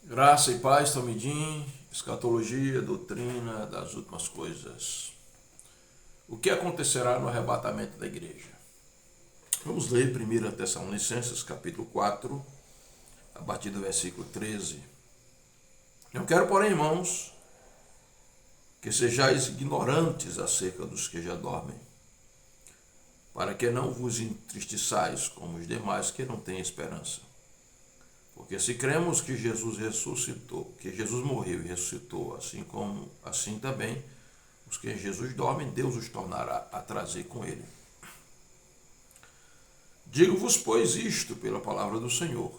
Graça e paz, Tomidim, escatologia, doutrina das últimas coisas. O que acontecerá no arrebatamento da igreja? Vamos ler 1 Tessalonicenses, capítulo 4, a partir do versículo 13. Eu quero, porém, irmãos, que sejais ignorantes acerca dos que já dormem, para que não vos entristeçais como os demais que não têm esperança. Porque se cremos que Jesus ressuscitou, que Jesus morreu e ressuscitou, assim também os que em Jesus dormem, Deus os tornará a trazer com ele. Digo-vos, pois, isto pela palavra do Senhor,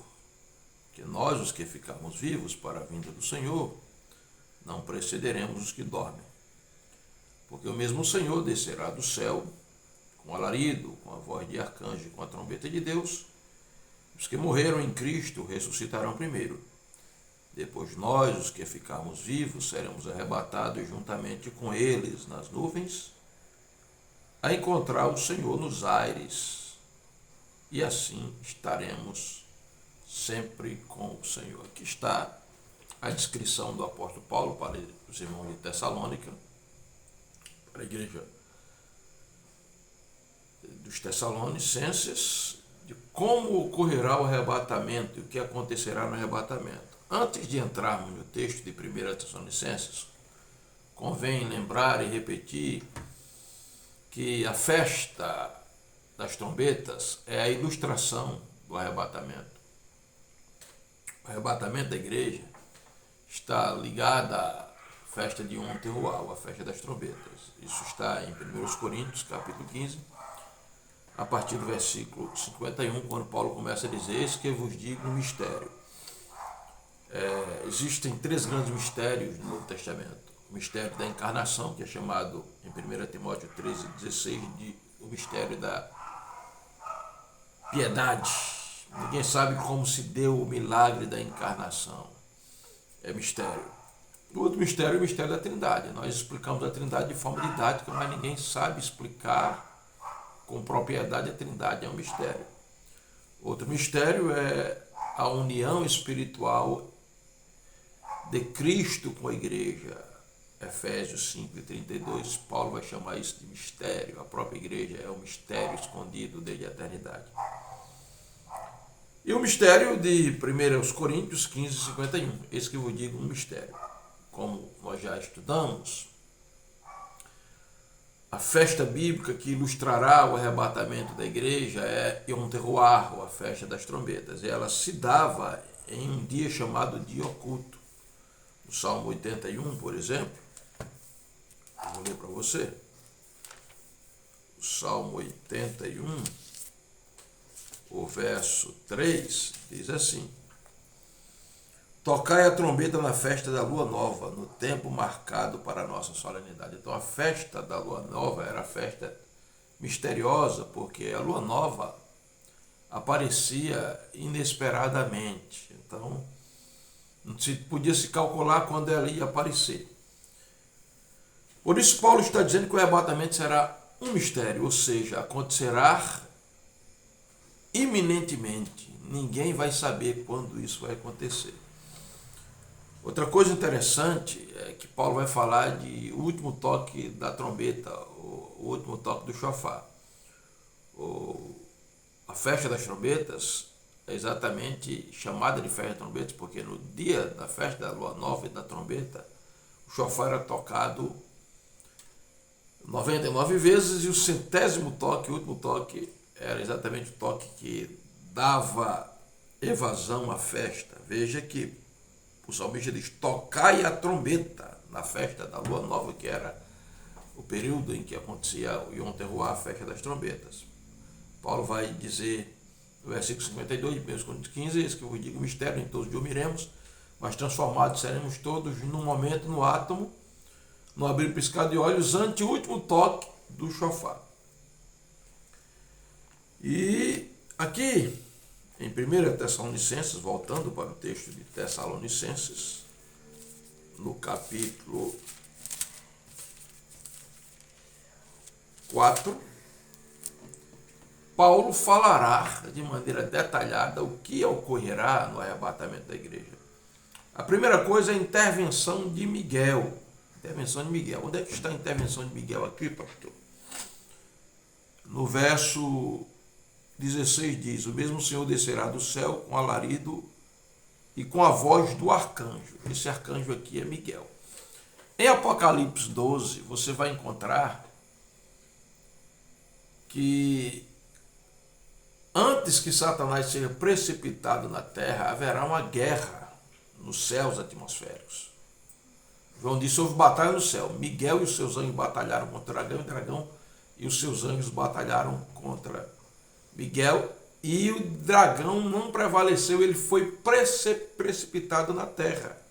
que nós, os que ficarmos vivos para a vinda do Senhor, não precederemos os que dormem. Porque o mesmo Senhor descerá do céu, com alarido, com a voz de arcanjo e com a trombeta de Deus. Os que morreram em Cristo ressuscitarão primeiro. Depois nós, os que ficarmos vivos, seremos arrebatados juntamente com eles nas nuvens, a encontrar o Senhor nos aires. E assim estaremos sempre com o Senhor. Aqui está a descrição do apóstolo Paulo para os irmãos de Tessalônica, para a igreja dos Tessalonicenses, de como ocorrerá o arrebatamento e o que acontecerá no arrebatamento. Antes de entrarmos no texto de 1 Tessalonicenses, convém lembrar e repetir que a festa das trombetas é a ilustração do arrebatamento. O arrebatamento da igreja está ligado à festa de Yom Teruah, a festa das trombetas. Isso está em 1 Coríntios, capítulo 15, a partir do versículo 51, quando Paulo começa a dizer: eis que vos digo um mistério. Existem três grandes mistérios no Novo Testamento. O mistério da encarnação, que é chamado em 1 Timóteo 13,16 de o mistério da piedade. Ninguém sabe como se deu o milagre da encarnação. É mistério. O outro mistério é o mistério da Trindade. Nós explicamos a Trindade de forma didática, mas ninguém sabe explicar com propriedade a Trindade. É um mistério. Outro mistério é a união espiritual de Cristo com a igreja. Efésios 5:32, Paulo vai chamar isso de mistério. A própria igreja é um mistério escondido desde a eternidade. E o mistério de 1 Coríntios 15:51, esse que eu vos digo, um mistério. Como nós já estudamos, a festa bíblica que ilustrará o arrebatamento da igreja é Yom Teruah, a festa das trombetas. E ela se dava em um dia chamado dia oculto. No Salmo 81, por exemplo, eu vou ler para você. O Salmo 81, o verso 3, diz assim: tocai a trombeta na festa da lua nova, no tempo marcado para a nossa solenidade. Então a festa da lua nova era a festa misteriosa, porque a lua nova aparecia inesperadamente. Então não se podia se calcular quando ela ia aparecer. Por isso Paulo está dizendo que o arrebatamento será um mistério, ou seja, acontecerá iminentemente. Ninguém vai saber quando isso vai acontecer. Outra coisa interessante é que Paulo vai falar de o último toque da trombeta, o último toque do shofar. A festa das trombetas é exatamente chamada de festa das trombetas porque no dia da festa da lua nova e da trombeta, o shofar era tocado 99 vezes e o 100º toque, o último toque, era exatamente o toque que dava evasão à festa. Veja que o salmista diz: tocai a trombeta na festa da lua nova, que era o período em que acontecia o Yom Teruah, a festa das trombetas. Paulo vai dizer no versículo 52 de 1 Coríntios 15: esse que eu vos digo, mistério, nem todos dormiremos, mas transformados seremos todos num momento, no átomo, no abrir e piscar de olhos, ante o último toque do shofar. E aqui em 1 Tessalonicenses, voltando para o texto de Tessalonicenses, no capítulo 4, Paulo falará de maneira detalhada o que ocorrerá no arrebatamento da igreja. A primeira coisa é a intervenção de Miguel. Intervenção de Miguel. Onde é que está a intervenção de Miguel aqui, pastor? No verso 16 diz: o mesmo Senhor descerá do céu com alarido e com a voz do arcanjo. Esse arcanjo aqui é Miguel. Em Apocalipse 12, você vai encontrar que antes que Satanás seja precipitado na terra, haverá uma guerra nos céus atmosféricos. João disse: houve batalha no céu. Miguel e os seus anjos batalharam contra o dragão e os seus anjos batalharam contra Miguel, e o dragão não prevaleceu, ele foi precipitado na terra.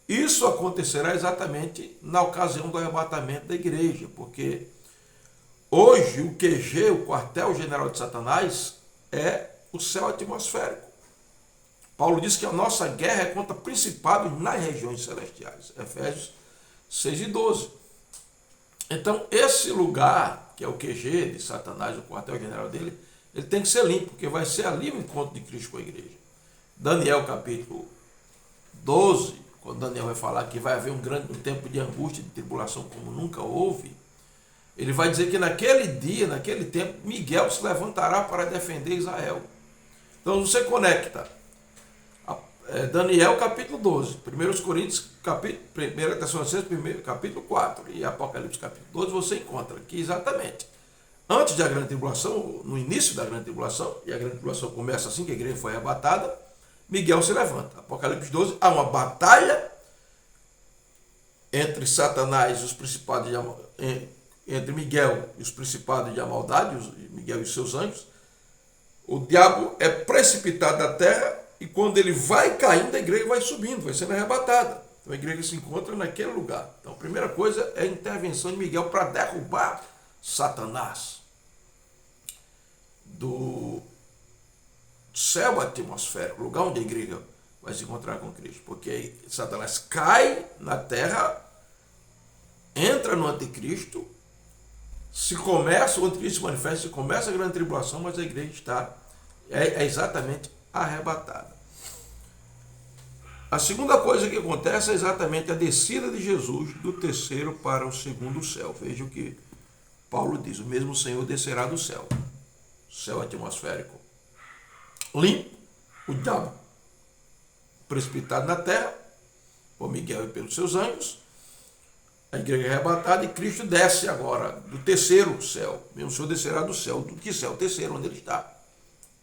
Isso acontecerá exatamente na ocasião do arrebatamento da igreja, porque hoje o QG, o quartel-general de Satanás, é o céu atmosférico. Paulo diz que a nossa guerra é contra principados nas regiões celestiais. Efésios 6 e 12. Então, esse lugar, que é o QG de Satanás, o quartel-general dele, ele tem que ser limpo, porque vai ser ali o encontro de Cristo com a igreja. Daniel capítulo 12, quando Daniel vai falar que vai haver um tempo de angústia, de tribulação como nunca houve, ele vai dizer que naquele dia, naquele tempo, Miguel se levantará para defender Israel. Então você conecta Daniel capítulo 12, 1 Coríntios capítulo 1 Tessalonicenses capítulo 4 e Apocalipse capítulo 12, você encontra que exatamente antes da grande tribulação, no início da grande tribulação, e a grande tribulação começa assim que a igreja foi arrebatada, Miguel se levanta. Apocalipse 12, há uma batalha entre Satanás e os principados entre Miguel e os principados da maldade, Miguel e os seus anjos. O diabo é precipitado da terra, e quando ele vai caindo, a igreja vai subindo, vai sendo arrebatada. Então a igreja se encontra naquele lugar. Então a primeira coisa é a intervenção de Miguel para derrubar Satanás do céu atmosférico, lugar onde a igreja vai se encontrar com Cristo. Porque Satanás cai na terra, entra no anticristo, o anticristo se manifesta, se começa a grande tribulação, mas a igreja está exatamente arrebatada. A segunda coisa que acontece é exatamente a descida de Jesus do terceiro para o segundo céu. Veja o que Paulo diz: o mesmo Senhor descerá do céu, céu atmosférico limpo, o diabo precipitado na terra, por Miguel e pelos seus anjos, a igreja é arrebatada, e Cristo desce agora do terceiro céu. O mesmo Senhor descerá do céu. Do que céu? O terceiro, onde ele está.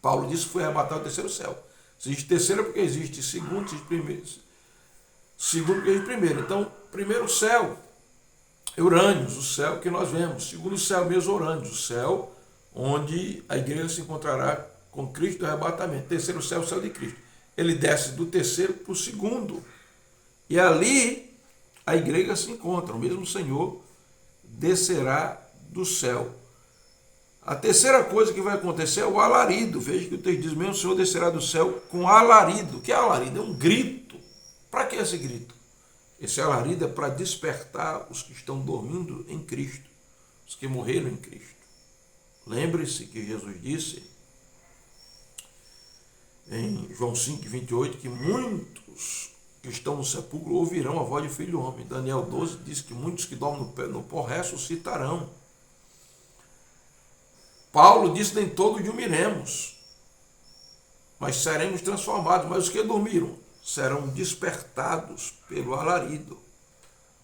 Paulo disse que foi arrebatado o terceiro céu. Se existe terceiro, porque existe segundo, existe primeiro. Segundo, porque existe primeiro. Então, primeiro céu, Urânios, o céu que nós vemos. Segundo céu, mesmo Urânios, o céu onde a igreja se encontrará com Cristo no arrebatamento. Terceiro céu, o céu de Cristo. Ele desce do terceiro para o segundo. E ali a igreja se encontra. O mesmo Senhor descerá do céu. A terceira coisa que vai acontecer é o alarido. Veja que o texto diz: mesmo o Senhor descerá do céu com alarido. O que é alarido? É um grito. Para que esse grito? Esse alarido é para despertar os que estão dormindo em Cristo, os que morreram em Cristo. Lembre-se que Jesus disse em João 5, 28, que muitos que estão no sepulcro ouvirão a voz do Filho do Homem. Daniel 12 diz que muitos que dormem no pó ressuscitarão. Paulo disse: nem todos dormiremos, mas seremos transformados. Mas os que dormiram serão despertados pelo alarido.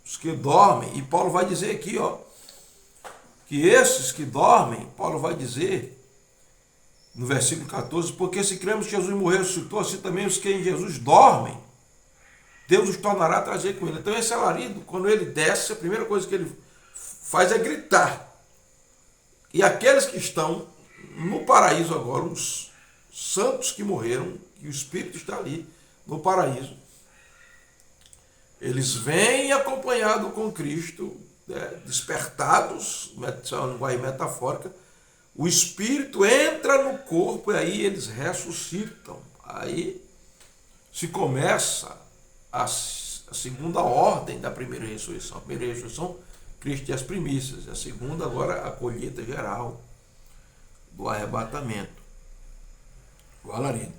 Os que dormem, e Paulo vai dizer aqui, que esses que dormem, Paulo vai dizer no versículo 14: porque se cremos que Jesus morreu e ressuscitou, assim também os que em Jesus dormem, Deus os tornará a trazer com ele. Então esse alarido, quando ele desce, a primeira coisa que ele faz é gritar. E aqueles que estão no paraíso agora, os santos que morreram, que o Espírito está ali no paraíso, eles vêm acompanhados com Cristo, despertados, é uma linguagem metafórica, o Espírito entra no corpo e aí eles ressuscitam. Aí se começa a segunda ordem da primeira ressurreição. A primeira ressurreição, Cristo e as primícias. A segunda, agora, a colheita geral do arrebatamento, o alarido.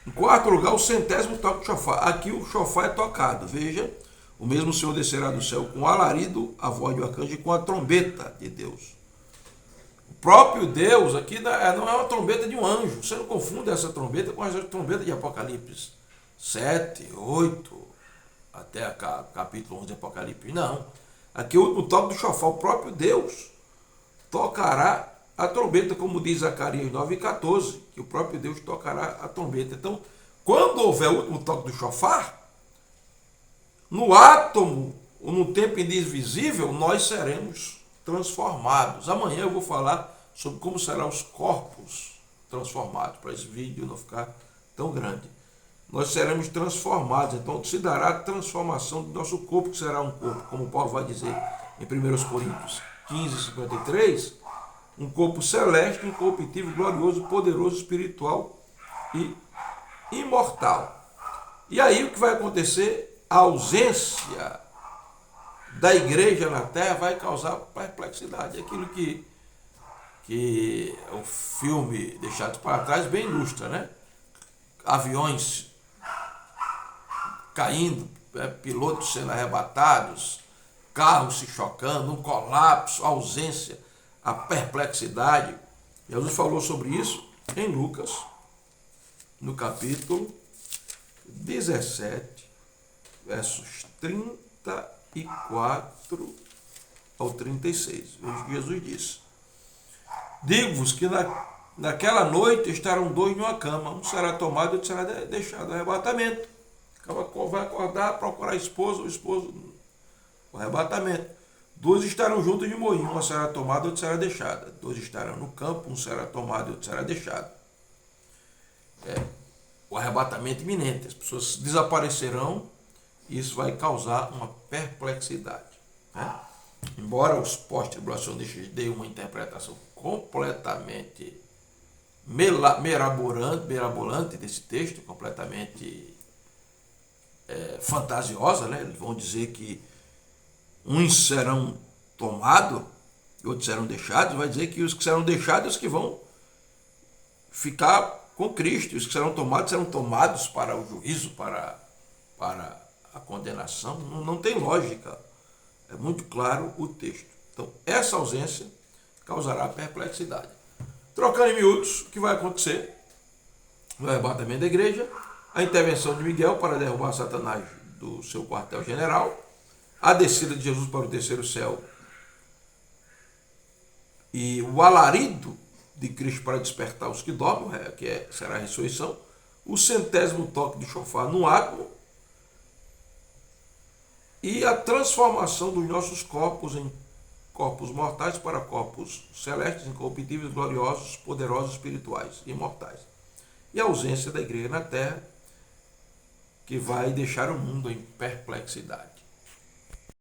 Em quarto lugar, o centésimo toque do chofar. Aqui o chofar é tocado. Veja, o mesmo Senhor descerá do céu com o alarido, a voz do arcanjo e com a trombeta de Deus. O próprio Deus aqui não é uma trombeta de um anjo. Você não confunda essa trombeta com a trombeta de Apocalipse 7, 8, até capítulo 11 de Apocalipse. Não. Aqui o toque do chofar, o próprio Deus tocará a trombeta, como diz Zacarias 9,14, que o próprio Deus tocará a trombeta. Então, quando houver o último toque do chofar, no átomo, ou no tempo indivisível, nós seremos transformados. Amanhã eu vou falar sobre como serão os corpos transformados, para esse vídeo não ficar tão grande. Nós seremos transformados, então se dará a transformação do nosso corpo, que será um corpo, como Paulo vai dizer em 1 Coríntios 15, 53, um corpo celeste, incorruptível, glorioso, poderoso, espiritual e imortal. E aí o que vai acontecer? A ausência da igreja na terra vai causar perplexidade. Aquilo que o filme Deixados para Trás bem ilustra, né? Aviões caindo, pilotos sendo arrebatados, carros se chocando, um colapso, a ausência, a perplexidade. Jesus falou sobre isso em Lucas, no capítulo 17, versos 34 ao 36. Veja o que Jesus disse: digo-vos que naquela noite estarão dois numa cama, um será tomado e outro será deixado. Arrebatamento. Vai acordar, procurar a esposa, o esposo, o arrebatamento. Dois estarão juntos de moinho, uma será tomada e outra será deixada. Dois estarão no campo, um será tomado e outro será deixado. O arrebatamento iminente. As pessoas desaparecerão e isso vai causar uma perplexidade, né? Embora os pós-tribulacionistas deem uma interpretação completamente mirabolante desse texto, completamente fantasiosa, né? Eles vão dizer que uns serão tomados e outros serão deixados. Vai dizer que os que serão deixados que vão ficar com Cristo, os que serão tomados para o juízo, para a condenação. Não tem lógica. É muito claro o texto. Então, essa ausência causará perplexidade. Trocando em miúdos, o que vai acontecer? No arrebatamento da igreja, a intervenção de Miguel para derrubar Satanás do seu quartel-general, a descida de Jesus para o terceiro céu e o alarido de Cristo para despertar os que dormem, será a ressurreição, o centésimo toque de chofar no átomo e a transformação dos nossos corpos em corpos mortais para corpos celestes, incorruptíveis, gloriosos, poderosos, espirituais e imortais. E a ausência da igreja na terra, que vai deixar o mundo em perplexidade.